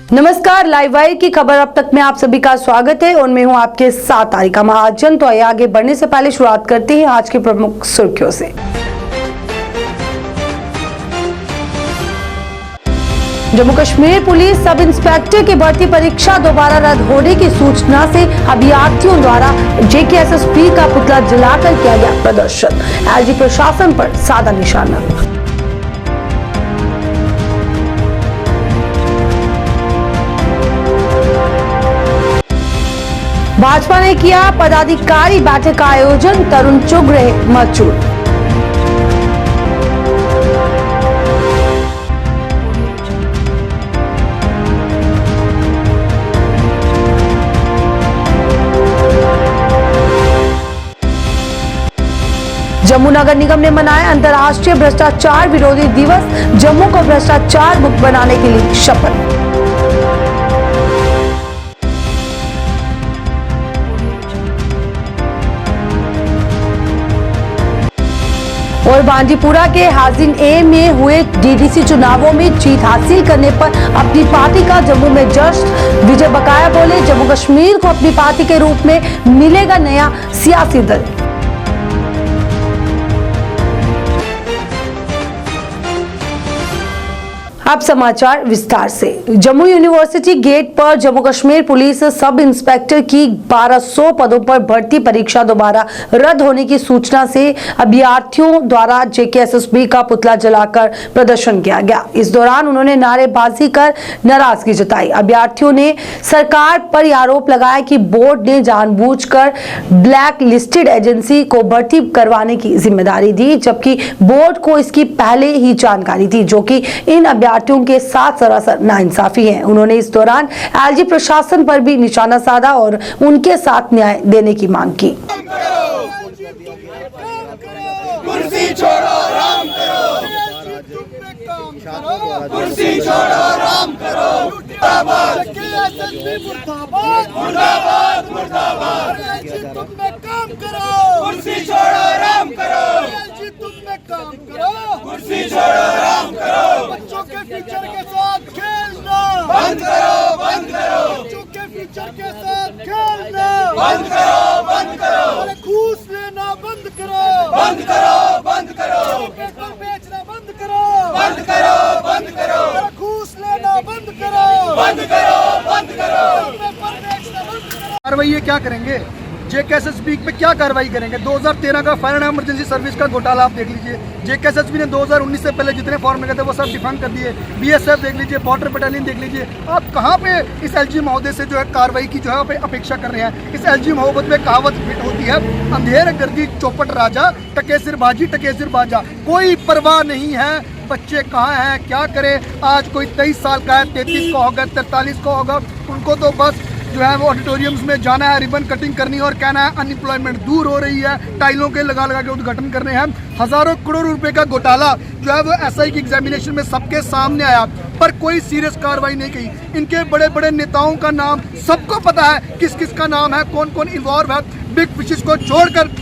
नमस्कार, live wire की खबर अब तक में आप सभी का स्वागत है और मैं हूं आपके साथ तारिका महाजन। तो आइए आगे बढ़ने से पहले शुरुआत करते हैं आज की प्रमुख सुर्खियों से। Jammu Kashmir police sub inspector की भर्ती परीक्षा दोबारा रद्द होने की सूचना से अभ्यर्थियों द्वारा जेकेएसएसपी का पुतला जलाकर किया गया प्रदर्शन। एलजी प्रशासन पर साधा निशाना। भाजपा ने किया पदाधिकारी बैठक का आयोजन, तरुण चुग रहे मौजूद। जम्मू नगर निगम ने मनाया अंतर्राष्ट्रीय भ्रष्टाचार विरोधी दिवस, जम्मू को भ्रष्टाचार मुक्त बनाने के लिए शपथ। और बांदीपुरा के हाजिन ए में हुए डीडीसी चुनावों में जीत हासिल करने पर अपनी पार्टी का जम्मू में जश्न। विजय बकाया बोले, जम्मू कश्मीर को अपनी पार्टी के रूप में मिलेगा नया सियासी दल। अब समाचार विस्तार से। जम्मू यूनिवर्सिटी गेट पर Jammu Kashmir police sub inspector की 1200 पदों पर भर्ती परीक्षा दोबारा रद्द होने की सूचना से अभ्यर्थियों द्वारा जेकेएसएसपी का पुतला जलाकर प्रदर्शन किया गया। इस दौरान उन्होंने नारेबाजी कर नाराजगी जताई। अभ्यर्थियों ने सरकार पर यह आरोप लगाया कि बोर्ड ने जानबूझकर ब्लैक लिस्टेड एजेंसी को भर्ती करवाने की जिम्मेदारी दी, जबकि बोर्ड को इसकी पहले ही जानकारी थी, जो कि इन अभ्यर्थियों के साथ सरासर नाइंसाफी है। उन्होंने इस दौरान एलजी प्रशासन पर भी निशाना साधा और उनके साथ न्याय देने की मांग की। कुर्सी छोड़ो राम करो, कुर्सी छोड़ो राम करो, मुर्दाबाद मुर्दाबाद मुर्दाबाद मुर्दाबाद। तुम में काम करो, कुर्सी छोड़ो राम करो, तुम में काम करो, कुर्सी छोड़ो राम करो। बच्चों के फ्यूचर के साथ खेलना बंद करो, बंद करो। बच्चों के फ्यूचर के साथ खेलना बंद करो, बंद करो। घूस लेना बंद करो, बंद करो, बंद करो। पेपर बेचना बंद करो, बंद करो, बंद करो। घूस लेना बंद करो, बंद करो, बंद करो। पेपर बेचना बंद करो। कार्रवाई ये क्या करेंगे? जेकेएसएसपी पे क्या कार्रवाई करेंगे? 2013 का फायर एंड इमरजेंसी सर्विस का घोटाला आप देख लीजिए। जेकेएसएसपी ने 2019 से पहले जितने फॉर्म लगे थे वो सब डिफंग कर दिए। बीएसएफ देख लीजिए, बॉर्डर बटालियन देख लीजिए। आप कहाँ पे इस एलजी महोदय से जो है कार्रवाई की जो है अपेक्षा कर रहे हैं? इस एलजी महोदय में कहावत फिट होती है, अंधेर गर्दी चौपट राजा, टके सिर बाजी टके सिर बाजा। कोई परवाह नहीं है बच्चे कहाँ हैं, क्या करे। आज कोई 23 साल का है, 33 का होगा, 43 का होगा, उनको तो बस जो है वो ऑडिटोरियम्स में जाना है, रिबन कटिंग करनी है और कहना है अनएम्प्लॉयमेंट दूर हो रही है। टाइलों के लगा लगा के उद्घाटन करने हैं। हजारों करोड़ रुपए का घोटाला जो है वो एसआई की एग्जामिनेशन में सबके सामने आया, पर कोई सीरियस कार्रवाई नहीं की। इनके बड़े बड़े नेताओं का नाम सबको पता है, किस किस का नाम है, कौन कौन इन्वॉल्व है। बिग फिशेस को छोड़कर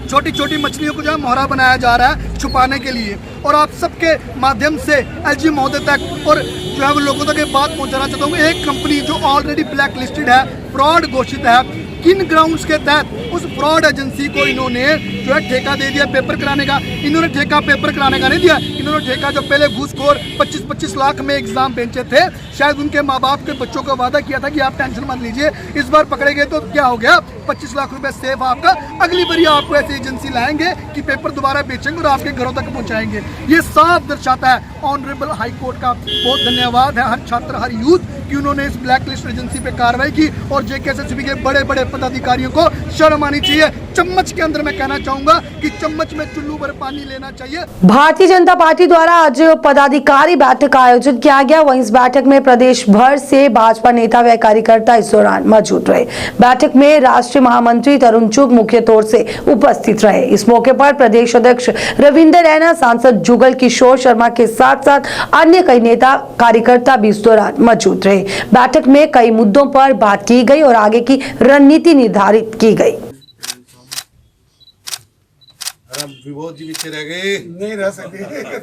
छोटी छोटी मछलियों को जो है मोहरा बनाया जा रहा है छुपाने के लिए। और आप सबके माध्यम से एलजी महोदय तक और जो है वो लोगों तक ये बात पहुंचाना चाहता हूँ। एक कंपनी जो ऑलरेडी ब्लैक लिस्टेड है, फ्रॉड घोषित है, किन ग्राउंड्स के तहत उस फ्रॉड एजेंसी को इन्होंने जो है ठेका दे दिया पेपर कराने का? इन्होंने ठेका पेपर कराने का नहीं दिया, इन्होंने ठेका जो पहले घूसखोर 25-25 लाख में एग्जाम बेंचे थे, शायद उनके माँ बाप के बच्चों को वादा किया था कि आप टेंशन मत लीजिए, इस बार पकड़े गए तो क्या हो गया, 25 लाख रुपए सेफ आपका। अगली बार आपको ऐसी एजेंसी लाएंगे कि पेपर दोबारा बेचेंगे और आपके घरों तक पहुंचाएंगे। ये साफ दर्शाता है ऑनरेबल हाई कोर्ट का बहुत धन्यवाद है हर छात्र हर यूथ कि उन्होंने इस ब्लैक लिस्ट एजेंसी पे कार्रवाई की। और जेकेएसएसपी के बड़े बड़े पदाधिकारियों को शर्म आनी चाहिए। चम्मच के अंदर मैं कहना चाहूंगा कि चम्मच में चुल्लू भर पानी लेना चाहिए। भारतीय जनता पार्टी द्वारा आज पदाधिकारी बैठक का आयोजन किया गया। वहीं इस बैठक में प्रदेश भर से भाजपा नेता व कार्यकर्ता इस दौरान मौजूद रहे। बैठक में राष्ट्रीय महामंत्री तरुण चुग मुख्य तौर से उपस्थित रहे। इस मौके पर प्रदेश अध्यक्ष रविंद्र रैना, सांसद जुगल किशोर शर्मा के साथ साथ अन्य कई नेता कार्यकर्ता भी इस दौरान मौजूद रहे। बैठक में कई मुद्दों पर बात की गई और आगे की रणनीति निर्धारित की गई। विभोद जी पीछे रह गए, नहीं रह सकते।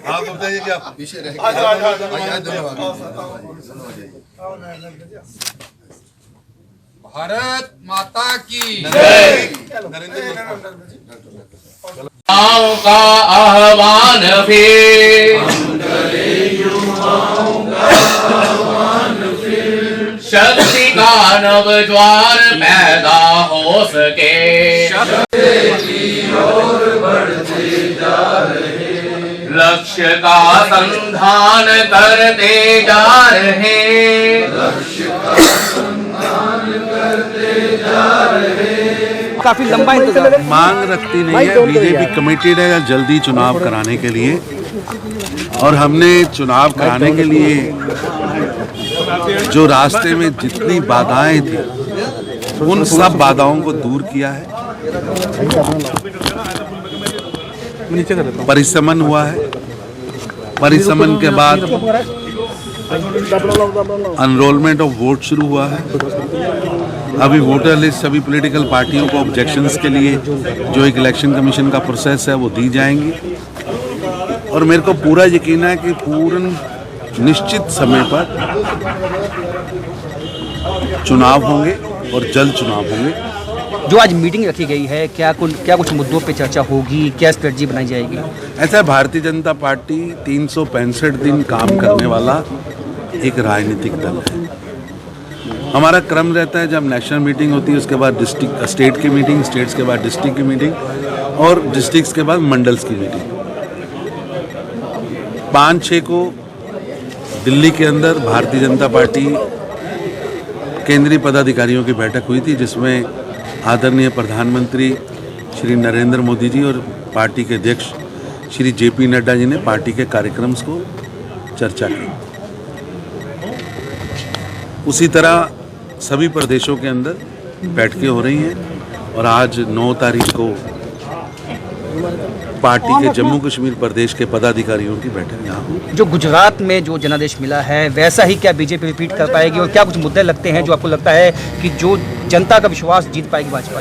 आप बताइए क्या पीछे रह आ जाओ, आ जाओ, आ जाओ। धन्यवाद। भारत माता की नरेंद्र मोदी युवाओं का आह्वान फिर शक्ति का नव ज्वार पैदा हो सके, लक्ष्य का संधान करते जा रहे, काफी लंबा इंतजार। मांग रखती नहीं है, बीजेपी कमिटेड है जल्दी चुनाव कराने के लिए, और हमने चुनाव कराने के लिए जो रास्ते में जितनी बाधाएं थी उन सब बाधाओं को दूर किया है। परिसमन हुआ है, परिसमन के बाद एनरोलमेंट ऑफ वोट शुरू हुआ है। अभी वोटर लिस्ट सभी पॉलिटिकल पार्टियों को ऑब्जेक्शंस के लिए जो एक इलेक्शन कमीशन का प्रोसेस है वो दी जाएंगी, और मेरे को पूरा यकीन है कि पूर्ण निश्चित समय पर चुनाव होंगे और जल्द चुनाव होंगे। जो आज मीटिंग रखी गई है, क्या कुछ मुद्दों पे चर्चा होगी, क्या स्ट्रेटजी बनाई जाएगी? ऐसा है, भारतीय जनता पार्टी 365 दिन काम करने वाला एक राजनीतिक दल है। हमारा क्रम रहता है, जब नेशनल मीटिंग होती है उसके बाद डिस्ट्रिक्ट स्टेट की मीटिंग, स्टेट्स के बाद डिस्ट्रिक्ट की मीटिंग, और डिस्ट्रिक्ट्स के बाद मंडल्स की मीटिंग। 5-6 को दिल्ली के अंदर भारतीय जनता पार्टी केंद्रीय पदाधिकारियों की बैठक हुई थी, जिसमें आदरणीय प्रधानमंत्री श्री नरेंद्र मोदी जी और पार्टी के अध्यक्ष श्री JP नड्डा जी ने पार्टी के कार्यक्रम को चर्चा की। उसी तरह सभी प्रदेशों के अंदर बैठकें हो रही हैं, और आज 9 तारीख को पार्टी के जम्मू कश्मीर प्रदेश के पदाधिकारियों की बैठक यहाँ होगी। जो गुजरात में जो जनादेश मिला है वैसा ही क्या बीजेपी रिपीट कर पाएगी, और क्या कुछ मुद्दे लगते हैं जो आपको लगता है कि जो जनता का विश्वास जीत पाएगी भाजपा?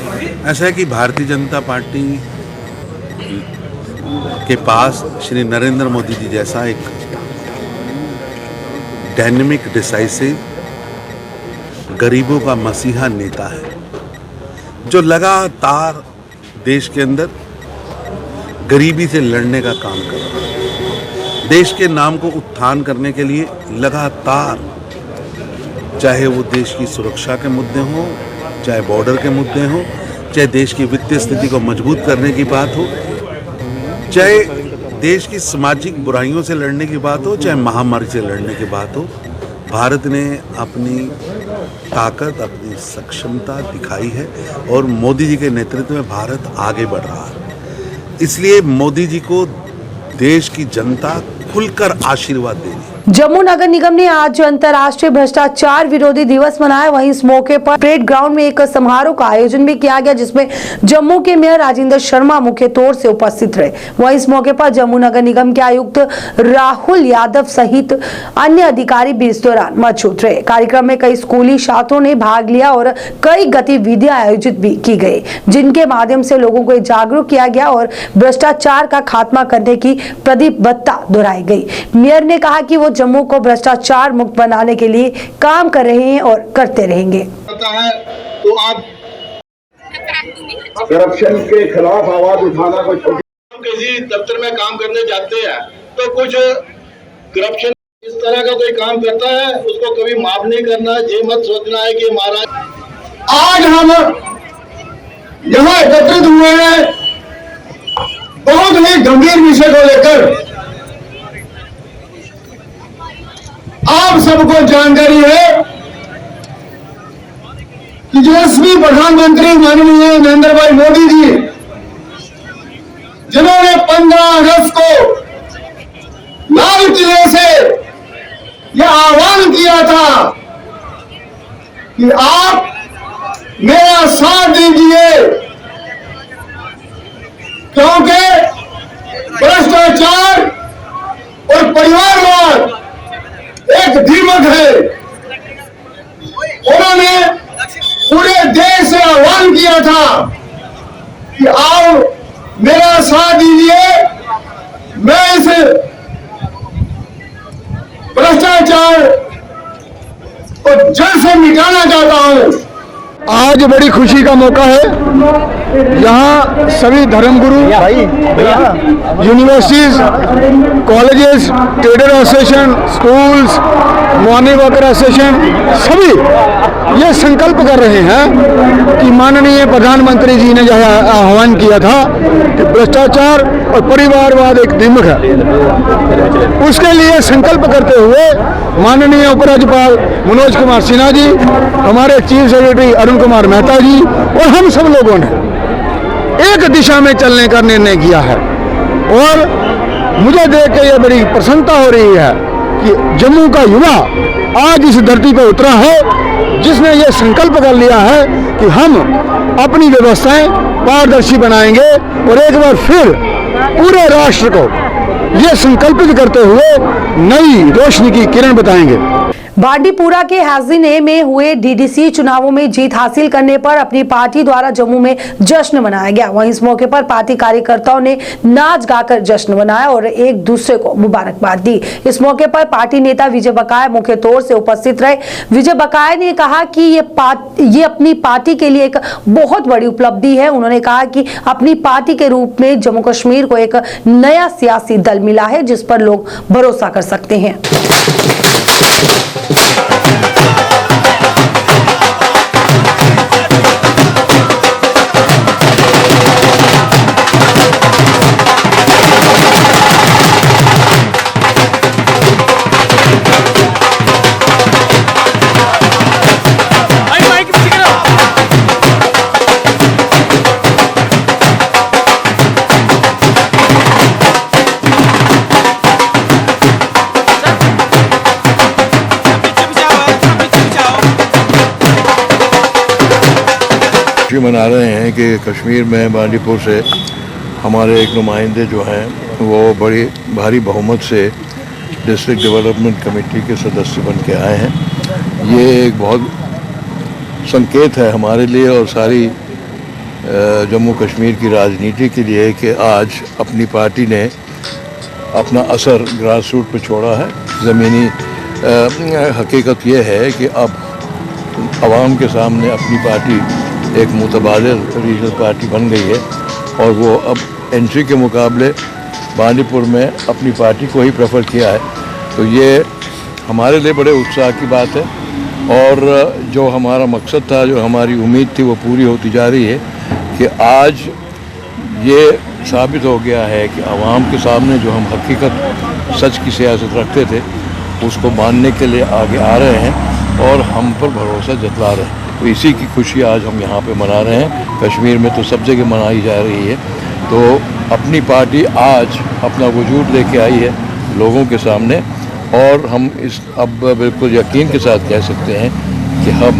ऐसा है कि भारतीय जनता पार्टी के पास श्री नरेंद्र मोदी जी जैसा एक डायनेमिक, डिसाइसिव, गरीबों का मसीहा नेता है, जो लगातार देश के अंदर गरीबी से लड़ने का काम कर रहा है। देश के नाम को उत्थान करने के लिए लगातार, चाहे वो देश की सुरक्षा के मुद्दे हों, चाहे बॉर्डर के मुद्दे हों, चाहे देश की वित्तीय स्थिति को मजबूत करने की बात हो, चाहे देश की सामाजिक बुराइयों से लड़ने की बात हो, चाहे महामारी से लड़ने की बात हो, भारत ने अपनी ताकत, अपनी सक्षमता दिखाई है, और मोदी जी के नेतृत्व में भारत आगे बढ़ रहा है। इसलिए मोदी जी को देश की जनता खुलकर आशीर्वाद देगी। जम्मू नगर निगम ने आज अंतर्राष्ट्रीय भ्रष्टाचार विरोधी दिवस मनाया। वहीं इस मौके पर परेड ग्राउंड में एक समारोह का आयोजन भी किया गया, जिसमें जम्मू के मेयर राजेंद्र शर्मा मुख्य तौर से उपस्थित रहे। वहीं इस मौके पर जम्मू नगर निगम के आयुक्त राहुल यादव सहित अन्य अधिकारी भी इस दौरान मौजूद रहे। कार्यक्रम में कई स्कूली छात्रों ने भाग लिया और कई गतिविधियां आयोजित भी की गई, जिनके माध्यम से लोगों को जागरूक किया गया और भ्रष्टाचार का खात्मा करने की प्रतिबद्धता दोहराई गई। मेयर ने कहा कि वो जम्मू को भ्रष्टाचार मुक्त बनाने के लिए काम कर रहे हैं और करते रहेंगे। तो आप करप्शन के खिलाफ आवाज उठाना को किसी दफ्तर में काम करने जाते हैं तो कुछ करप्शन इस तरह का कोई काम करता है, उसको कभी माफ नहीं करना। ये मत सोचना है कि महाराज आज हम यहाँ एकत्रित हुए हैं बहुत ही गंभीर विषय को लेकर। आप सबको जानकारी है कि यशस्वी प्रधानमंत्री माननीय नरेंद्र भाई मोदी जी, जिन्होंने 15 अगस्त को लाल किले से यह आह्वान किया था कि आप मेरा साथ दीजिए, क्योंकि भ्रष्टाचार और परिवारवाद एक दीमक है। उन्होंने पूरे देश से आह्वान किया था कि आओ मेरा साथ दीजिए। मैं इस भ्रष्टाचार को जड़ से मिटाना चाहता हूं। आज बड़ी खुशी का मौका है। यहाँ सभी धर्मगुरु, universities, colleges, trader association, schools, morning worker association सभी ये संकल्प कर रहे हैं कि माननीय प्रधानमंत्री जी ने जो आह्वान किया था कि भ्रष्टाचार और परिवारवाद एक दिमक है, उसके लिए संकल्प करते हुए माननीय उपराज्यपाल मनोज कुमार सिन्हा जी, हमारे चीफ सेक्रेटरी अरुण कुमार मेहता जी और हम सब लोगों ने एक दिशा में चलने का निर्णय किया है। और मुझे देख के ये बड़ी प्रसन्नता हो रही है कि जम्मू का युवा आज इस धरती पर उतरा है, जिसने ये संकल्प कर लिया है कि हम अपनी व्यवस्थाएं पारदर्शी बनाएंगे और एक बार फिर पूरे राष्ट्र को ये संकल्पित करते हुए नई रोशनी की किरण बताएंगे। बांडीपुरा के हाजीने में हुए डीडीसी चुनावों में जीत हासिल करने पर अपनी पार्टी द्वारा जम्मू में जश्न मनाया गया। वहीं इस मौके पर पार्टी कार्यकर्ताओं ने नाच गाकर जश्न मनाया और एक दूसरे को मुबारकबाद दी। इस मौके पर पार्टी नेता विजय बकाया मुख्य तौर से उपस्थित रहे। विजय बकाया ने कहा कि ये अपनी पार्टी के लिए एक बहुत बड़ी उपलब्धि है। उन्होंने कहा कि अपनी पार्टी के रूप में जम्मू कश्मीर को एक नया सियासी दल मिला है, जिस पर लोग भरोसा कर सकते हैं। मना रहे हैं कि कश्मीर में बांडीपुर से हमारे एक नुमाइंदे जो हैं वो बड़ी भारी बहुमत से डिस्ट्रिक्ट डेवलपमेंट कमेटी के सदस्य बन के आए हैं। ये एक बहुत संकेत है हमारे लिए और सारी जम्मू कश्मीर की राजनीति के लिए कि आज अपनी पार्टी ने अपना असर ग्रास रूट पर छोड़ा है। ज़मीनी हकीकत ये है कि अब आवाम के सामने अपनी पार्टी एक मुतबादिल रीजनल पार्टी बन गई है और वो अब एंट्री के मुकाबले बांडीपुर में अपनी पार्टी को ही प्रेफर किया है। तो ये हमारे लिए बड़े उत्साह की बात है और जो हमारा मकसद था, जो हमारी उम्मीद थी, वो पूरी होती जा रही है कि आज ये साबित हो गया है कि आवाम के सामने जो हम हकीकत सच की सियासत रखते थे उसको मानने के लिए आगे आ रहे हैं और हम पर भरोसा जतला रहे हैं। तो इसी की खुशी आज हम यहाँ पे मना रहे हैं। कश्मीर में तो सब जगह मनाई जा रही है। तो अपनी पार्टी आज अपना वजूद लेके आई है लोगों के सामने और हम इस अब बिल्कुल यकीन के साथ कह सकते हैं कि हम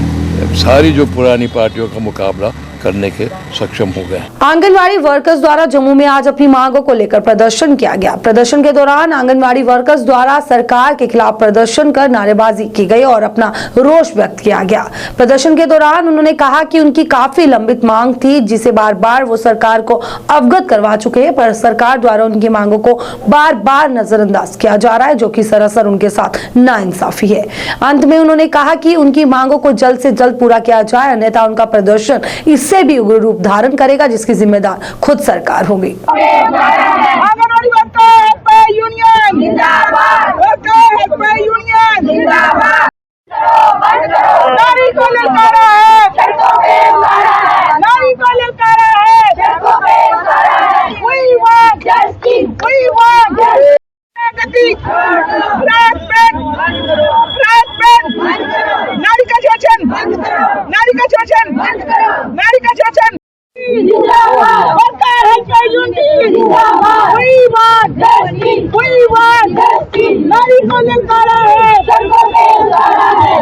सारी जो पुरानी पार्टियों का मुकाबला करने के सक्षम हो गए। आंगनवाड़ी वर्कर्स द्वारा जम्मू में आज अपनी मांगों को लेकर प्रदर्शन किया गया। प्रदर्शन के दौरान आंगनवाड़ी वर्कर्स द्वारा सरकार के खिलाफ प्रदर्शन कर नारेबाजी की गई और अपना रोष व्यक्त किया गया। प्रदर्शन के दौरान उन्होंने कहा कि उनकी काफी लंबित मांग थी, जिसे बार बार वो सरकार को अवगत करवा चुके हैं, पर सरकार द्वारा उनकी मांगों को बार बार नजरअंदाज किया जा रहा है, जो कि सरासर उनके साथ नाइंसाफी है। अंत में उन्होंने कहा कि उनकी मांगों को जल्द से जल्द पूरा किया जाए, अन्यथा उनका प्रदर्शन इससे भी उग्र रूप धारण करेगा, जिसकी जिम्मेदार खुद सरकार होगी। आंगनवाड़ी वर्कर यूनियन जिंदाबाद, वर्कर यूनियन जिंदाबाद। नारी को ललकारा है, नारी को ललकारा है। We want justice, we want justice। नारी का शोषण, नारी का शोषण, नारी का शोषण। वर्कर हेल्पलाइन यूनियन जिंदाबाद। We want justice, we want justice। नारी को ललकारा है,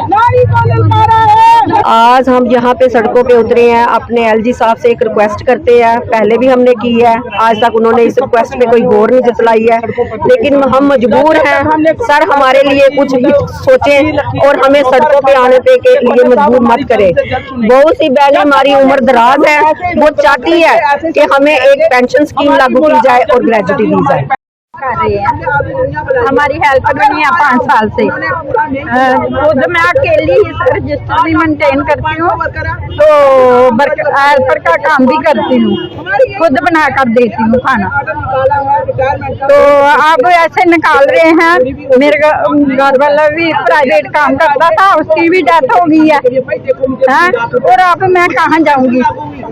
नारी को ललकारा है। आज हम यहाँ पे सड़कों पे उतरे हैं, अपने एलजी साहब से एक रिक्वेस्ट करते हैं। पहले भी हमने की है, आज तक उन्होंने इस रिक्वेस्ट पे कोई गौर नहीं जतलाई है, लेकिन हम मजबूर हैं। सर हमारे लिए कुछ भी सोचें और हमें सड़कों पे आने पे के लिए मजबूर मत करें। बहुत सी बहनें, हमारी उम्र दराज है, वो चाहती है कि हमें एक पेंशन स्कीम लागू की जाए और ग्रेजुटी दी जाए। कर रहे हैं, हमारी हेल्प नहीं है 5 साल से। खुद मैं अकेली रजिस्टर भी मेंटेन करती हूँ, तो हेल्पर का काम भी करती हूँ, खुद बना कर देती हूँ खाना। तो अब ऐसे निकाल रहे हैं। मेरे घर वाला भी प्राइवेट काम करता था, उसकी भी डेथ हो गई है, और अब मैं कहाँ जाऊँगी।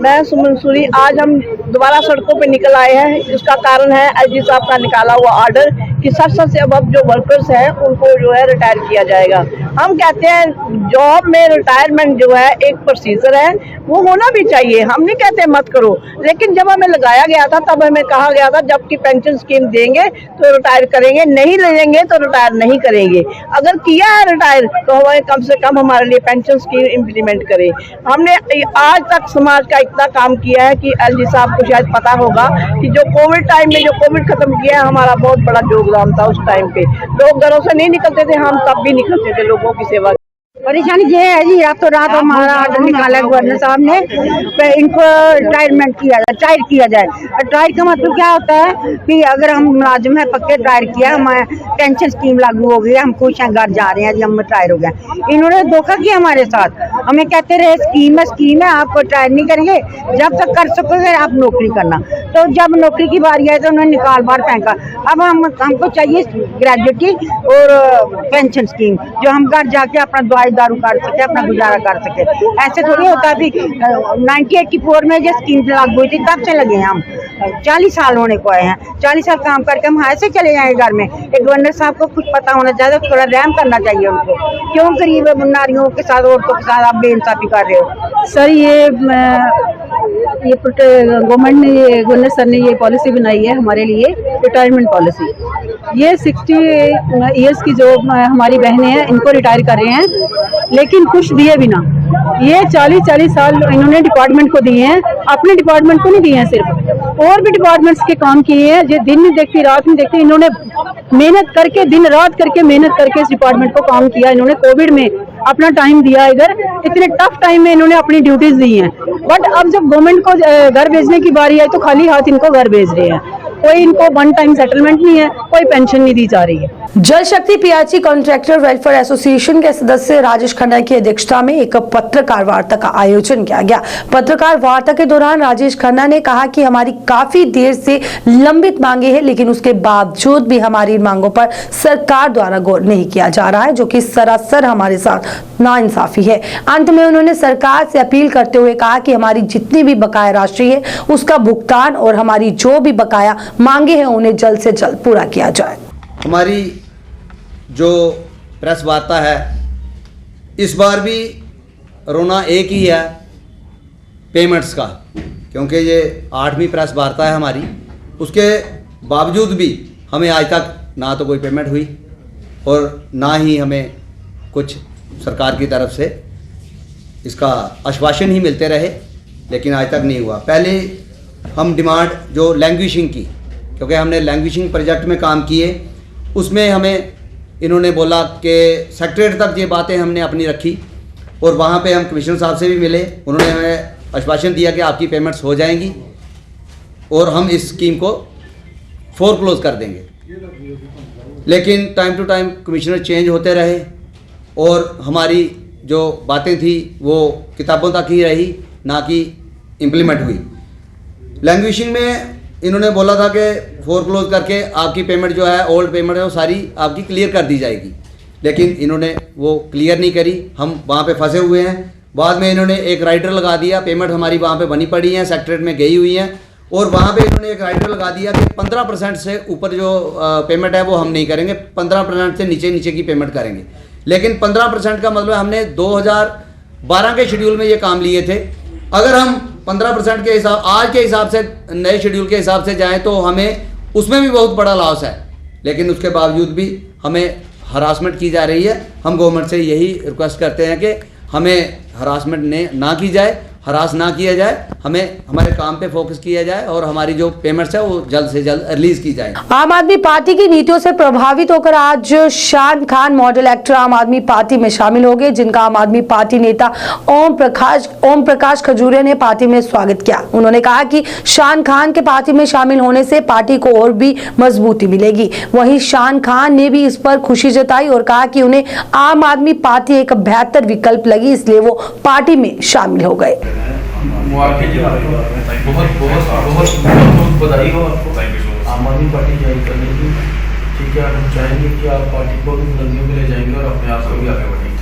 मैं सुमन सूरी, आज हम दोबारा सड़कों पे निकल आए हैं। इसका कारण है एलजी साहब का निकाला हुआ ऑर्डर कि 60 से अब जो वर्कर्स हैं उनको जो है रिटायर किया जाएगा। हम कहते हैं जॉब में रिटायरमेंट जो है एक प्रोसीजर है, वो होना भी चाहिए। हम नहीं कहते मत करो, लेकिन जब हमें लगाया गया था तब हमें कहा गया था जबकि पेंशन स्कीम देंगे तो रिटायर करेंगे, नहीं लेंगे तो रिटायर नहीं करेंगे। अगर किया है रिटायर तो हमें कम से कम हमारे लिए पेंशन स्कीम इम्प्लीमेंट करें। हमने आज तक समाज का इतना काम किया है कि एलजी साहब को शायद पता होगा कि जो कोविड टाइम में जो कोविड खत्म किया है, हमारा बहुत बड़ा योगदान था। उस टाइम पे लोग घरों से नहीं निकलते थे, हम तब भी निकलते थे लोगों की सेवा। परेशानी ये है जी, रातों रात हमारा ऑर्डर निकाला गवर्नर साहब ने, इनको रिटायरमेंट रिटायर किया जाए। रिटायर का मतलब क्या होता है कि अगर हम मुलाजिम है पक्के, रिटायर किया, हमारे पेंशन स्कीम लागू हो गई, हम खुश हैं, घर जा रहे हैं जी, हम रिटायर हो गए। इन्होंने धोखा किया हमारे साथ। हमें कहते रहे स्कीम है, आप रिटायर नहीं करेंगे, जब तक कर सकोगे आप नौकरी करना। तो जब नौकरी की बारी आई तो उन्होंने निकाल बाहर फेंका। अब हमको चाहिए ग्रेजुटी और पेंशन स्कीम, जो हम घर जाके अपना दवाई दारू कर सके, अपना गुजारा कर सके। ऐसे थोड़ी होता है। 1984 में जो स्कीम लागू हुई थी तब से लगे हैं हम, 40 साल होने को आए हैं। 40 साल काम करके हम ऐसे चले जाएंगे घर में। एक गवर्नर साहब को कुछ पता होना चाहिए, थोड़ा रहम करना चाहिए उनको। क्यों गरीब नारियों के साथ, औरतों के साथ आप बेइंसाफी कर रहे हो? सर ये गवर्नमेंट ने, ये गवर्नर सर ने ये पॉलिसी बनाई है हमारे लिए, रिटायरमेंट पॉलिसी। ये 60 ईयर्स की जो हमारी बहनें हैं इनको रिटायर कर रहे हैं, लेकिन कुछ दिए बिना। ये 40 साल इन्होंने डिपार्टमेंट को दिए हैं, अपने डिपार्टमेंट को नहीं दिए हैं सिर्फ, और भी डिपार्टमेंट्स के काम किए हैं। जो दिन नहीं देखती रात नहीं देखती, इन्होंने मेहनत करके, दिन रात करके मेहनत करके इस डिपार्टमेंट को काम किया। इन्होंने कोविड में अपना टाइम दिया, इधर इतने टफ टाइम में इन्होंने अपनी ड्यूटीज दी हैं। बट अब जब गवर्नमेंट को घर भेजने की बारी आई तो खाली हाथ इनको घर भेज रहे हैं। कोई इनको 1 टाइम सेटलमेंट नहीं है, कोई पेंशन नहीं दी जा रही है। जल शक्ति पीआरसी कॉन्ट्रैक्टर वेलफेयर एसोसिएशन के सदस्य राजेश खन्ना की अध्यक्षता में एक पत्रकार वार्ता का आयोजन किया गया। पत्रकार वार्ता के दौरान राजेश खन्ना ने कहा कि हमारी काफी देर से लंबित मांगे हैं, लेकिन उसके बावजूद भी हमारी मांगों पर सरकार द्वारा गौर नहीं किया जा रहा है, जो कि सरासर हमारे साथ नाइंसाफी है। अंत में उन्होंने सरकार से अपील करते हुए कहा कि हमारी जितनी भी बकाया राशि है उसका भुगतान और हमारी जो भी बकाया मांगे हैं उन्हें जल्द से जल्द पूरा किया जाए। हमारी जो प्रेस वार्ता है, इस बार भी रोना एक ही है, पेमेंट्स का, क्योंकि ये 8वीं प्रेस वार्ता है हमारी। उसके बावजूद भी हमें आज तक ना तो कोई पेमेंट हुई और ना ही हमें कुछ सरकार की तरफ से इसका आश्वासन ही मिलते रहे, लेकिन आज तक नहीं हुआ। पहले हम डिमांड जो लैंग्वेजिंग की, क्योंकि हमने लैंग्वेजिंग प्रोजेक्ट में काम किए, उसमें हमें इन्होंने बोला कि सेक्रेटरी तक ये बातें हमने अपनी रखी, और वहाँ पे हम कमिश्नर साहब से भी मिले। उन्होंने हमें आश्वासन दिया कि आपकी पेमेंट्स हो जाएंगी और हम इस स्कीम को फोरक्लोज कर देंगे। लेकिन time to time commissioner change होते रहे और हमारी जो बातें थी वो किताबों तक ही रही, ना कि इम्प्लीमेंट हुई। लैंग्वेजिंग में इन्होंने बोला था कि फोरक्लोज करके आपकी पेमेंट जो है, ओल्ड पेमेंट है, वो सारी आपकी क्लियर कर दी जाएगी, लेकिन इन्होंने वो क्लियर नहीं करी। हम वहाँ पे फंसे हुए हैं। बाद में इन्होंने एक राइडर लगा दिया, पेमेंट हमारी वहाँ पे बनी पड़ी है, सेक्रेटरीट में गई हुई हैं, और वहाँ पे इन्होंने एक राइडर लगा दिया कि 15% से ऊपर जो पेमेंट है वो हम नहीं करेंगे, 15% से नीचे की पेमेंट करेंगे। लेकिन 15% का मतलब हमने 2012 के शेड्यूल में ये काम लिए थे। अगर हम 15% के हिसाब, आज के हिसाब से, नए शेड्यूल के हिसाब से जाएं तो हमें उसमें भी बहुत बड़ा लॉस है, लेकिन उसके बावजूद भी हमें हरासमेंट की जा रही है। हम गवर्नमेंट से यही रिक्वेस्ट करते हैं कि हमें हरासमेंट ने ना की जाए, हरास ना किया जाए, हमें हमारे काम पे फोकस किया जाए और हमारी जो पेमेंट्स है वो जल्द से जल्द रिलीज की जाए। आम आदमी पार्टी की नीतियों से प्रभावित होकर आज शान खान मॉडल एक्टर आम आदमी पार्टी में शामिल हो गए, जिनका आम आदमी पार्टी नेता ओम प्रकाश खजूरिया ने पार्टी में स्वागत किया। उन्होंने कहा कि शान खान के पार्टी में शामिल होने से पार्टी को और भी मजबूती मिलेगी। वहीं शान खान ने भी इस पर खुशी जताई और कहा कि उन्हें आम आदमी पार्टी एक बेहतर विकल्प लगी, इसलिए वो पार्टी में शामिल हो गए। मुबारक जी, बहुत बहुत बहुत बहुत बधाई हो आपको आम आदमी पार्टी ज्वाइन करने की। ठीक है, हम चाहेंगे कि आप पार्टी को भी बुलंदियों में ले जाएंगे और अपने आप को भी आगे बढ़ेंगे।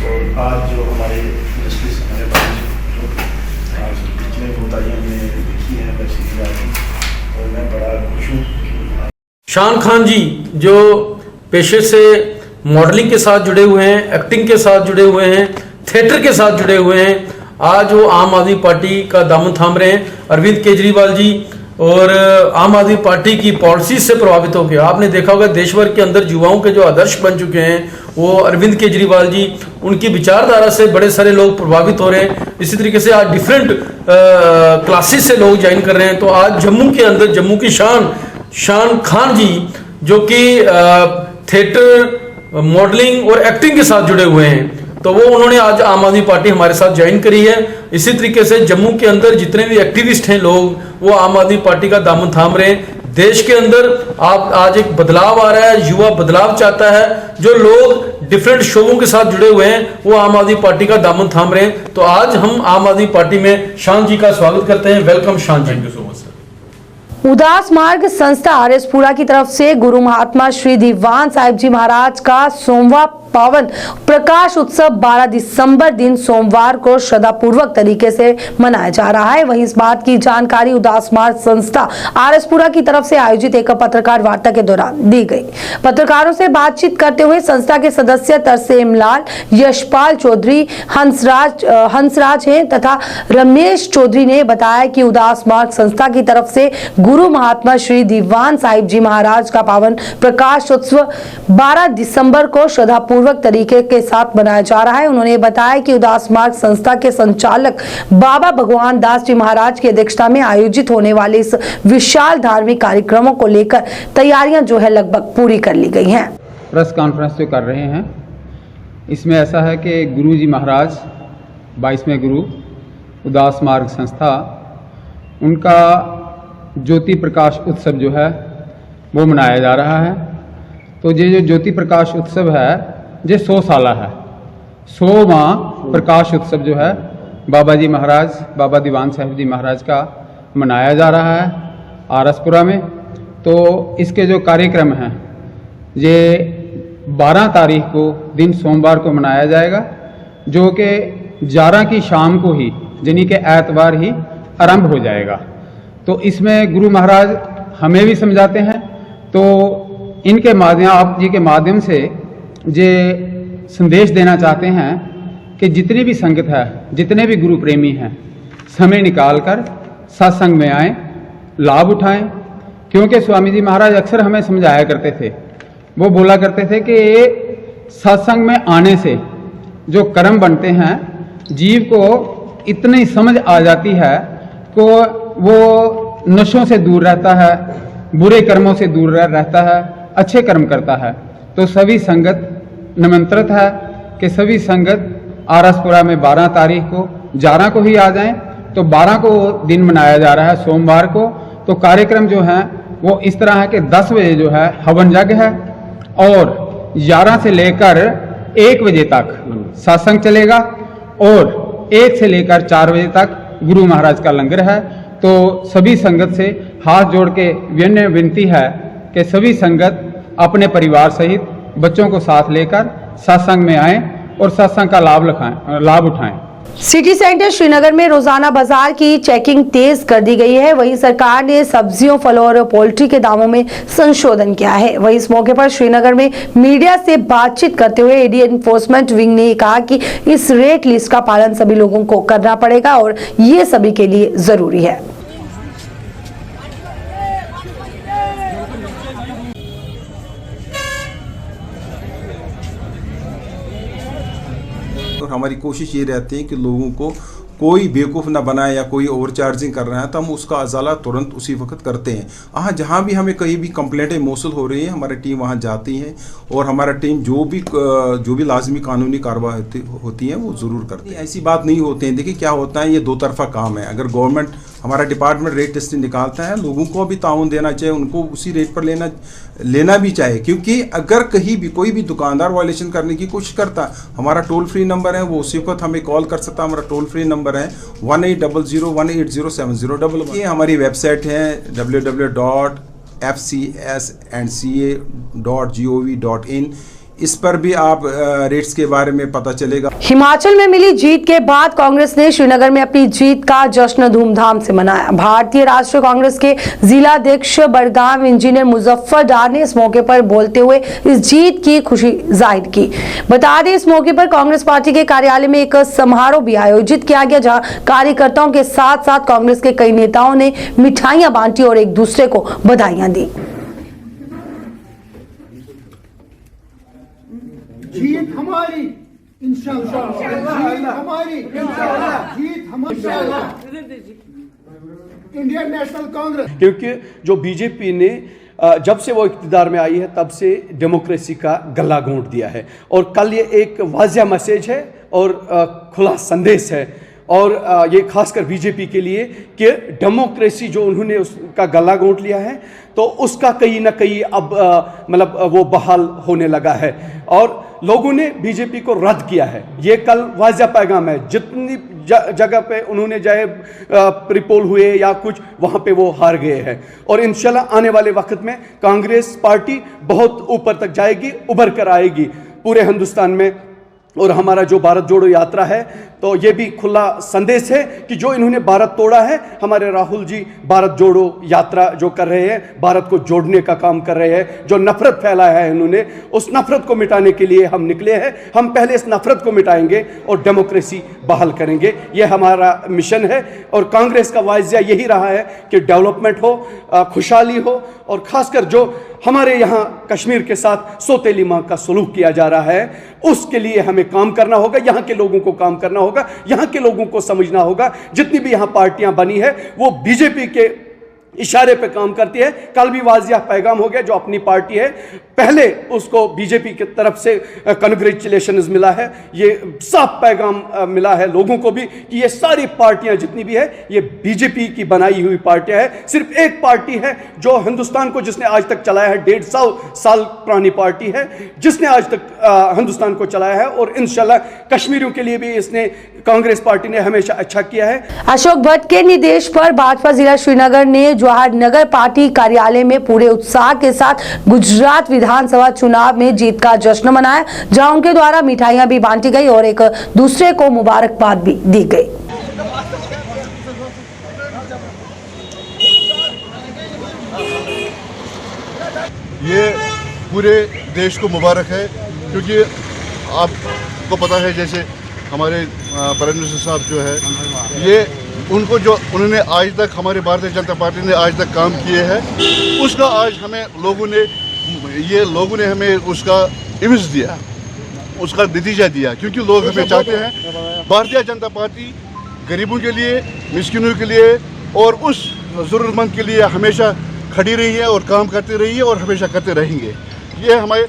और आज जो हमारे जस्टिस हमारे पास आज पिछले कोताहियाँ हमने देखी हैं वैसी, और मैं बड़ा खुश हूँ। शान खान जी जो पेशे से मॉडलिंग के साथ जुड़े हुए हैं, एक्टिंग के साथ जुड़े हुए हैं, थिएटर के साथ जुड़े हुए हैं, आज वो आम आदमी पार्टी का दामन थाम रहे हैं। अरविंद केजरीवाल जी और आम आदमी पार्टी की पॉलिसी से प्रभावित होकर आपने देखा होगा देश भर के अंदर युवाओं के जो आदर्श बन चुके हैं वो अरविंद केजरीवाल जी, उनकी विचारधारा से बड़े सारे लोग प्रभावित हो रहे हैं। इसी तरीके से आज डिफरेंट क्लासेस से लोग ज्वाइन कर रहे हैं। तो आज जम्मू के अंदर जम्मू की शान खान जी जो कि थिएटर, मॉडलिंग और एक्टिंग के साथ जुड़े हुए हैं, तो वो उन्होंने आज आम आदमी पार्टी हमारे साथ ज्वाइन करी है। इसी तरीके से जम्मू के अंदर जितने भी एक्टिविस्ट हैं लोग, वो आम आदमी पार्टी का दामन थाम रहे हैं। देश के अंदर आज एक बदलाव आ रहा है, युवा बदलाव चाहता है। जो लोग डिफरेंट शोबों के साथ जुड़े हुए हैं वो आम आदमी पार्टी का दामन थाम रहे हैं। तो आज हम आम आदमी पार्टी में शान जी का स्वागत करते हैं। Welcome Shan ji. Thank you so much sir. उदास मार्ग संस्था आरएसपुरा की तरफ से गुरु महात्मा श्री दीवान साहिब जी महाराज का सोमवार पावन प्रकाश उत्सव 12 दिसंबर दिन सोमवार को श्रद्धापूर्वक तरीके से मनाया जा रहा है। वहीं इस बात की जानकारी उदास मार्ग संस्था आरएसपुरा की तरफ से आयोजित एक पत्रकार वार्ता के दौरान दी गई। पत्रकारों से बातचीत करते हुए संस्था के सदस्य तरसेम लाल, यशपाल चौधरी, हंसराज हैं तथा रमेश चौधरी ने बताया कि उदास मार्ग संस्था की तरफ से गुरु महात्मा श्री दीवान साहिब जी महाराज का पावन प्रकाश उत्सव 12 दिसंबर को श्रद्धापूर्वक तरीके के साथ मनाया जा रहा है। उन्होंने बताया कि उदास मार्ग संस्था के संचालक बाबा भगवान दास जी महाराज की अध्यक्षता में आयोजित होने वाले इस विशाल धार्मिक कार्यक्रमों को लेकर तैयारियां जो है लगभग पूरी कर ली गई हैं। प्रेस कॉन्फ्रेंस जो कर रहे हैं इसमें ऐसा है कि गुरु जी महाराज 22वें गुरु उदास मार्ग संस्था, उनका ज्योति प्रकाश उत्सव जो है वो मनाया जा रहा है। तो ये जो ज्योति प्रकाश उत्सव है ये 100 साला है। 100वां प्रकाश उत्सव जो है बाबा जी महाराज, बाबा दीवान साहिब जी महाराज का मनाया जा रहा है आरएसपुरा में। तो इसके जो कार्यक्रम हैं ये 12 तारीख को दिन सोमवार को मनाया जाएगा, जो कि 11 की शाम को ही यानी कि एतवार ही आरंभ हो जाएगा। तो इसमें गुरु महाराज हमें भी समझाते हैं, तो इनके माध्यम, आप जी के माध्यम से ये संदेश देना चाहते हैं कि जितनी भी संगत है, जितने भी गुरु प्रेमी हैं, समय निकालकर सत्संग में आएं, लाभ उठाएं। क्योंकि स्वामी जी महाराज अक्सर हमें समझाया करते थे, वो बोला करते थे कि सत्संग में आने से जो कर्म बनते हैं, जीव को इतनी समझ आ जाती है कि वो नशों से दूर रहता है, बुरे कर्मों से दूर रहता है, अच्छे कर्म करता है। तो सभी संगत निमंत्रित है कि सभी संगत आरएसपुरा में 12 तारीख को 11 को ही आ जाएं। तो 12 को दिन मनाया जा रहा है सोमवार को। तो कार्यक्रम जो है वो इस तरह है कि 10 बजे जो है हवन यज्ञ है और 11 से लेकर 1 बजे तक सत्संग चलेगा और 1 से लेकर 4 बजे तक गुरु महाराज का लंगर है। तो सभी संगत से हाथ जोड़ के विनती है कि सभी संगत अपने परिवार सहित बच्चों को साथ लेकर सत्संग में आएं और सत्संग का लाभ उठाएं। सिटी सेंटर श्रीनगर में रोजाना बाजार की चेकिंग तेज कर दी गई है। वहीं सरकार ने सब्जियों, फलों और पोल्ट्री के दामों में संशोधन किया है। वहीं इस मौके पर श्रीनगर में मीडिया से बातचीत करते हुए एडी एनफोर्समेंट विंग ने कहा कि इस रेट लिस्ट का पालन सभी लोगों को करना पड़ेगा और ये सभी के लिए जरूरी है। और हमारी कोशिश ये रहती है कि लोगों को कोई बेवकूफ़ ना बनाए या कोई ओवर चार्जिंग कर रहा है तो हम उसका अजाला तुरंत उसी वक्त करते हैं। हाँ, जहाँ भी हमें कहीं भी कंप्लेंटें मौसूल हो रही हैं हमारी टीम वहाँ जाती है और हमारा टीम जो भी लाजमी कानूनी कार्रवाई होती है वो ज़रूर करती है। ऐसी बात नहीं होती है। देखिए क्या होता है, ये दो तरफा काम है। अगर गवर्नमेंट हमारा डिपार्टमेंट रेट टेस्टिंग निकालता है, लोगों को भी ताउन देना चाहिए, उनको उसी रेट पर लेना भी चाहिए, क्योंकि अगर कहीं भी कोई भी दुकानदार वायलेशन करने की कोशिश करता, हमारा टोल फ्री नंबर है, वो उसी वक्त हमें कॉल कर सकता है। हमारा टोल फ्री नंबर है 1800180701। ये हमारी वेबसाइट है www.fcsandca.gov.in। इस पर भी आप रेट्स के बारे में पता चलेगा। हिमाचल में मिली जीत के बाद कांग्रेस ने श्रीनगर में अपनी जीत का जश्न धूमधाम से मनाया। भारतीय राष्ट्रीय कांग्रेस के जिला अध्यक्ष बड़गाम इंजीनियर मुजफ्फर डार ने इस मौके पर बोलते हुए इस जीत की खुशी जाहिर की। बता दें, इस मौके पर कांग्रेस पार्टी के कार्यालय में एक समारोह भी आयोजित किया गया, जहां कार्यकर्ताओं के साथ साथ कांग्रेस के कई नेताओं ने मिठाइयां बांटी और एक दूसरे को बधाइयां दी। जीत हमारी इंशाअल्लाह, जीत हमारी इंशाअल्लाह, जीत हमारी इंडियन नेशनल कांग्रेस। क्योंकि जो बीजेपी ने जब से वो इक़्तिदार में आई है तब से डेमोक्रेसी का गला घोंट दिया है, और कल ये एक वाज़िया मैसेज है और खुला संदेश है, और ये खासकर बीजेपी के लिए कि डेमोक्रेसी जो उन्होंने उसका गला घोंट लिया है तो उसका कहीं ना कहीं अब मतलब वो बहाल होने लगा है, और लोगों ने बीजेपी को रद्द किया है। ये कल वाज़िया पैगाम है। जितनी जगह पे उन्होंने चाहे प्रीपोल हुए या कुछ, वहाँ पे वो हार गए हैं, और इंशाल्लाह आने वाले वक्त में कांग्रेस पार्टी बहुत ऊपर तक जाएगी, उभर कर आएगी पूरे हिंदुस्तान में। और हमारा जो भारत जोड़ो यात्रा है तो ये भी खुला संदेश है कि जो इन्होंने भारत तोड़ा है, हमारे राहुल जी भारत जोड़ो यात्रा जो कर रहे हैं, भारत को जोड़ने का काम कर रहे हैं, जो नफरत फैलाया है इन्होंने, उस नफरत को मिटाने के लिए हम निकले हैं। हम पहले इस नफरत को मिटाएंगे और डेमोक्रेसी बहाल करेंगे, ये हमारा मिशन है। और कांग्रेस का वाज़िया यही रहा है कि डेवलपमेंट हो, खुशहाली हो, और ख़ासकर जो हमारे यहाँ कश्मीर के साथ सौतेली माँ का सलूक किया जा रहा है उसके लिए हमें काम करना होगा, यहाँ के लोगों को काम करना होगा, यहाँ के लोगों को समझना होगा। जितनी भी यहाँ पार्टियां बनी है वो बीजेपी के इशारे पे काम करती है। कल भी वाज़िया पैगाम हो गया, जो अपनी पार्टी है पहले उसको बीजेपी की तरफ से कंग्रेचुलेशंस मिला है, ये साफ पैगाम मिला है लोगों को भी कि ये सारी पार्टियां जितनी भी है ये बीजेपी की बनाई हुई पार्टियां है। सिर्फ एक पार्टी है जो हिंदुस्तान को जिसने आज तक चलाया है, 150 साल पुरानी पार्टी है जिसने आज तक हिंदुस्तान को चलाया है, और इंशाल्लाह कश्मीरियों के लिए भी इसने कांग्रेस पार्टी ने हमेशा अच्छा किया है। अशोक भट्ट के निर्देश पर भाजपा जिला श्रीनगर ने जवाहर नगर पार्टी कार्यालय में पूरे उत्साह के साथ गुजरात विधानसभा चुनाव में जीत का जश्न मनाया, जहां उनके द्वारा मिठाइयां भी बांटी गई और एक दूसरे को मुबारकबाद भी दी गई। ये पूरे देश को मुबारक है, क्योंकि आपको पता है जैसे हमारे प्राइम मिनिस्टर साहब जो है ये उनको जो उन्होंने आज तक हमारे भारतीय जनता पार्टी ने आज तक काम किए हैं उसका आज हमें लोगों ने हमें उसका इमेज दिया, उसका नतीजा दिया, क्योंकि लोग हमें चाहते हैं भारतीय जनता पार्टी गरीबों के लिए, मिस्किनों के लिए और उस ज़रूरतमंद के लिए हमेशा खड़ी रही है और काम करती रही है और हमेशा करते रहेंगे। ये हमारे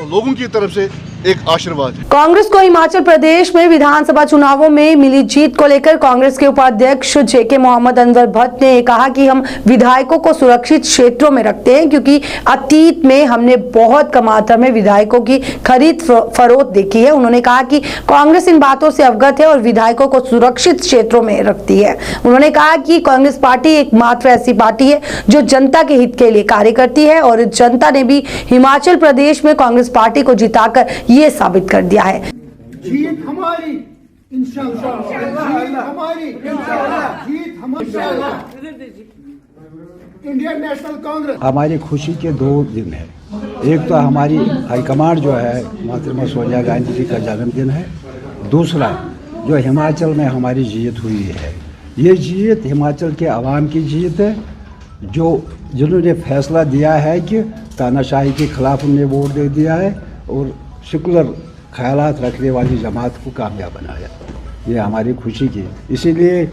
लोगों की तरफ से एक आशीर्वाद है। कांग्रेस को हिमाचल प्रदेश में विधानसभा चुनावों में मिली जीत को लेकर कांग्रेस के उपाध्यक्ष जेके मोहम्मद अनवर भट्ट ने कहा कि हम विधायकों को सुरक्षित क्षेत्रों में रखते हैं, क्योंकि अतीत में हमने बहुत कम मात्रा में विधायकों की खरीद फरोख्त देखी है। उन्होंने कहा कि कांग्रेस इन बातों से अवगत है और विधायकों को सुरक्षित क्षेत्रों में रखती है। उन्होंने कहा कि कांग्रेस पार्टी एकमात्र ऐसी पार्टी है जो जनता के हित के लिए कार्य करती है, और जनता ने भी हिमाचल प्रदेश में कांग्रेस पार्टी को जिताकर ये साबित कर दिया है। जीत हमारी इंशाअल्लाह, जीत हमारी इंशाअल्लाह, जीत हमारी इंडियन नेशनल कांग्रेस। हमारी खुशी के 2 दिन है। एक तो हमारी हाईकमांड जो है मोहतरमा सोनिया गांधी जी का जन्मदिन है, दूसरा जो हिमाचल में हमारी जीत हुई है, ये जीत हिमाचल के अवाम की जीत है, जिन्होंने फैसला दिया है कि तानाशाही के खिलाफ उन्हें वोट दे दिया है और सेकुलर ख्यालात रखने वाली जमात को कामयाब बनाया। ये हमारी खुशी की, इसीलिए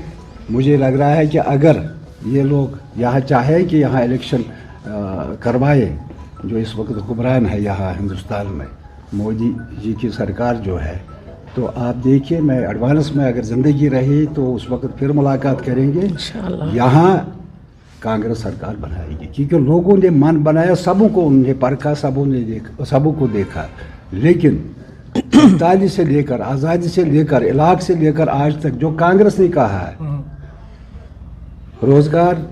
मुझे लग रहा है कि अगर ये लोग यहाँ चाहे कि यहाँ इलेक्शन करवाए, जो इस वक्त हुक्मरान है यहाँ हिंदुस्तान में, मोदी जी की सरकार जो है, तो आप देखिए, मैं एडवांस में अगर ज़िंदगी रही तो उस वक्त फिर मुलाकात करेंगे। यहाँ कांग्रेस सरकार बनाएगी, क्योंकि लोगों ने मन बनाया, सबों को उन्हें परखा, सबों को देखा, लेकिन आज़ादी से लेकर इलाक़ से लेकर आज तक जो कांग्रेस ने कहा है, रोज़गार,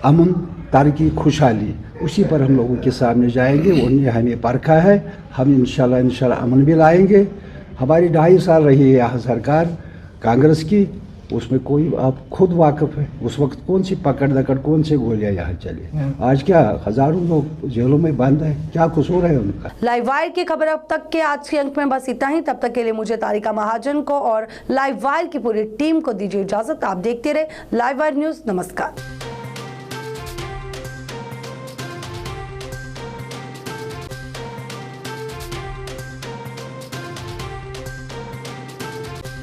अमन, तरक्की, खुशहाली, उसी पर हम लोगों के सामने जाएंगे। उन्हें हमें परखा है, हम इंशाल्लाह अमन भी लाएंगे। हमारी 2.5 साल रही है यहाँ सरकार कांग्रेस की, उसमें कोई आप खुद वाकिफ़ है, उस वक्त कौन सी पकड़ दकड़, कौन से गोलियां यहाँ चले। आज क्या हज़ारों लोग जेलों में बंद है, क्या कसूर है उनका। लाइव वायर की खबर अब तक के आज के अंक में बस इतना ही। तब तक के लिए मुझे तारिका महाजन को और लाइव वायर की पूरी टीम को दीजिए इजाजत। आप देखते रहे लाइव वायर न्यूज़। नमस्कार।